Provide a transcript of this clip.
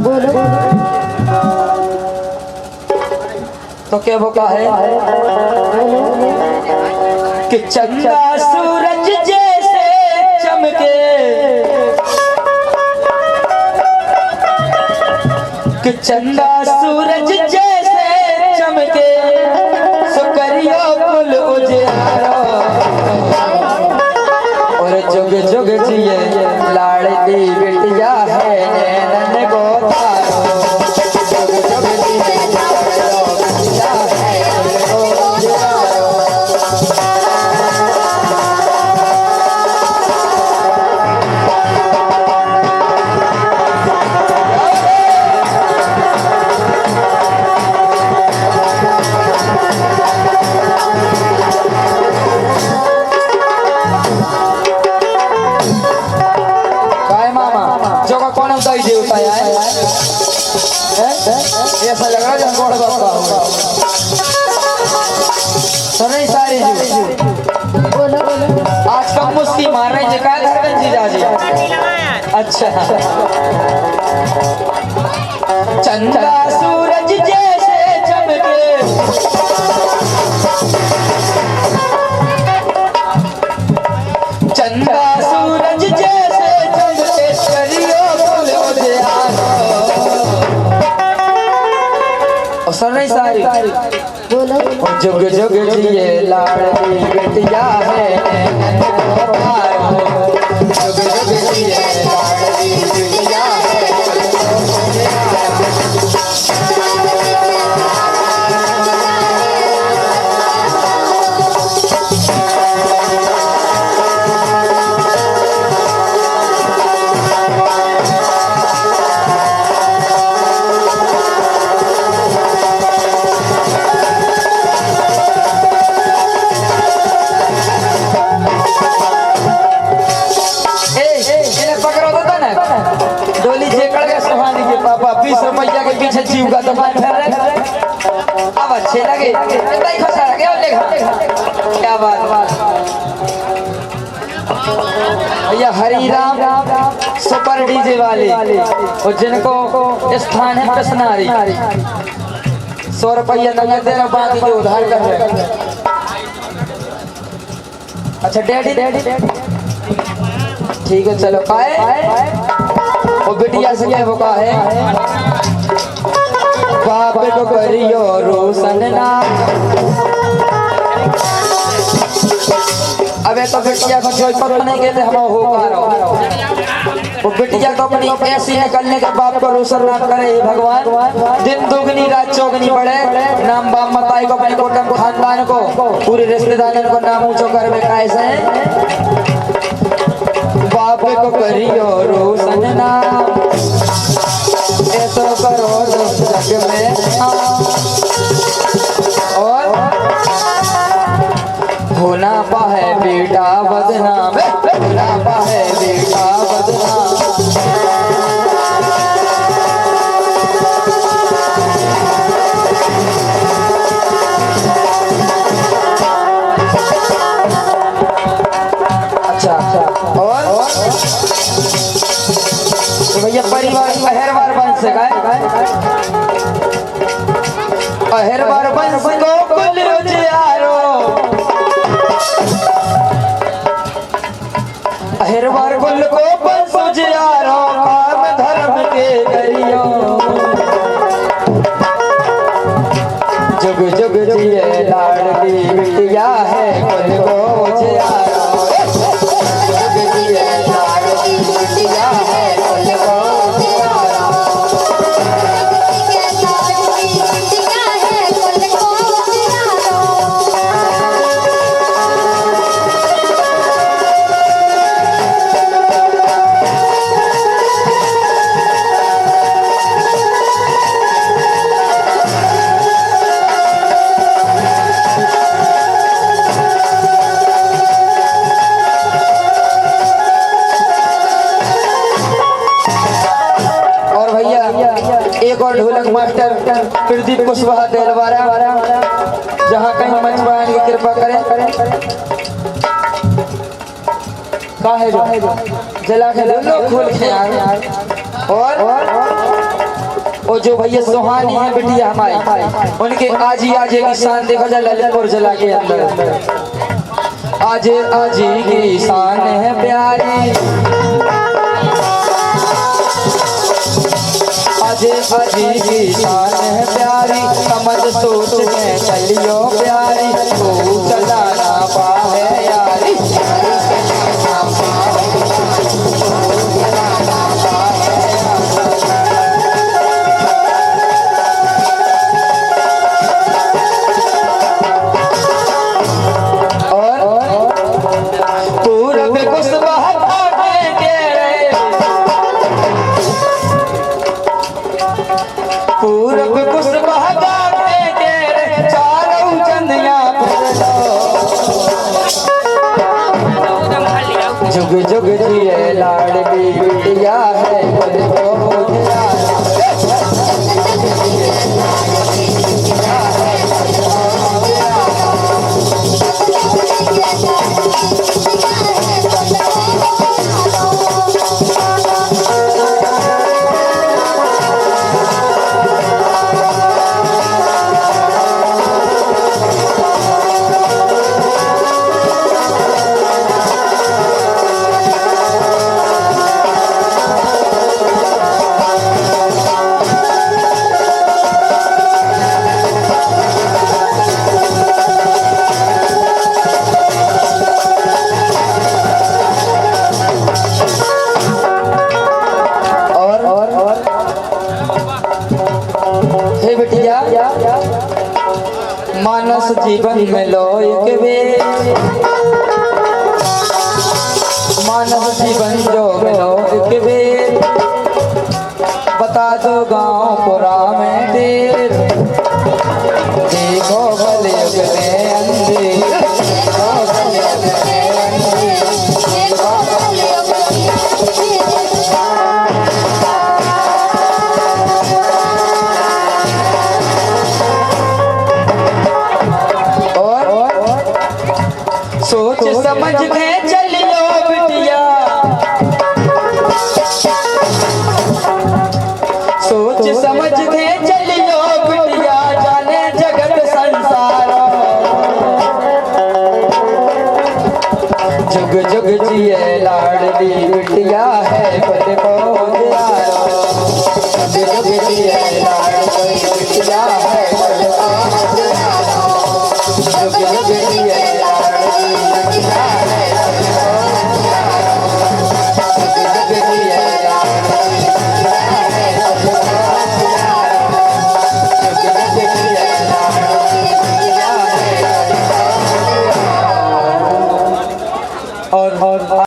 बोलो तो क्या वो का है कि चंदा सूरज जैसे चमके, कि चंदा सूरज जैसे चमके, सुकरियो फुल उजियारो और जुग जुग जिए लाड़ली बिटिया है नैनन को तारो। जुग जुग जिए बिटिया है नैनन को तारो। दही देवता है ऐसा लग रहा है जैसे बड़ा बाबा तो नहीं सारी जी बोलो आज कब मुस्की मार रहे हैं काय धड़कन जी जाजी। अच्छा चंदा सूरज जैसे चमके, चंदा सूरज जैसे चमके, करियो फूल उजियारो। और सुन रही सारी बोलो जुग जुग जिए लाड़ली बिटिया है नैनन को तारो। जुग जुग जिए लाड़ली बिटिया है नैनन को तारो। डोली जेकड़ के सुहानी के पापा 20 रुपया के पीछे जीव का दुकान कर रहे। अब अच्छे लगे इतना ही खसा गया और देखा क्या बात। भैया हरी राम सुपर डीजे वाले और जिनको स्थान है कृष्णारी 100 रुपया नगद दे रहा, बाकी जो उधार कर रहे। अच्छा डैडी ठीक है चलो पाए और बिटिया से क्या बुका है बाप को करियो रोशन ना। अबे तो बिटिया को कोई पता नहीं कहते हम हो पा रहा वो बिटिया तो अपनी ऐसी निकलने के बाप को रोशन ना करे भगवान। दिन दुगनी रात चौगनी बढ़े, नाम बाप मताई को अपने कुटुंब खानदान को पूरे रिश्तेदारों को नाम ऊंचो कर में कैसे बाप को करियो रोशन नाम। ऐसो करो जग में और होना पाए बेटा बदनाम, होना पाए बेटा बदनाम। तो भैया परिवार अहरवार वंश का अहरवार वंश को कुल उजियारो, अहरवार कुल को वंश उजियारो, काम धर्म के करियो। जुग जुग जिए लाड़ली बिटिया है कुल को उजियारो। जुग जिए लाड़ली बिटिया है कुल को एक और ढोलक मास्टर प्रदीप कुशवाहा देलवारा, जहाँ कहीं मंच बयान की कृपा करें। का है जो जला के लो खोल के यार और और जो भैया सुहानी है बिटिया हमारी, उनके आज ही की शान देखा जाए ललितपुर जिला के अंदर। आज की शान है प्यारी, आज की शान है प्यारी, समझ सोच के चलियो प्यारी, तू चला ना पाए यारी। पूरब कुशवाहा के चारों चंदिया जुग जुग जिए लाडली बिटिया है मानस जीवन में लो एक बेर, मानस जीवन जो में लो एक बेर, बता दो गांव पुरा में देर, देखो भले अगले अंधेर, सोच समझ के चलियो बिटिया, सोच समझ के चलियो बिटिया, जाने जगत संसार, जुग जुग जिए लाडली बिटिया है पद को प्यारा, जुग जुग जिए लाडली बिटिया है पद को प्यारा, जुग जुग जिए और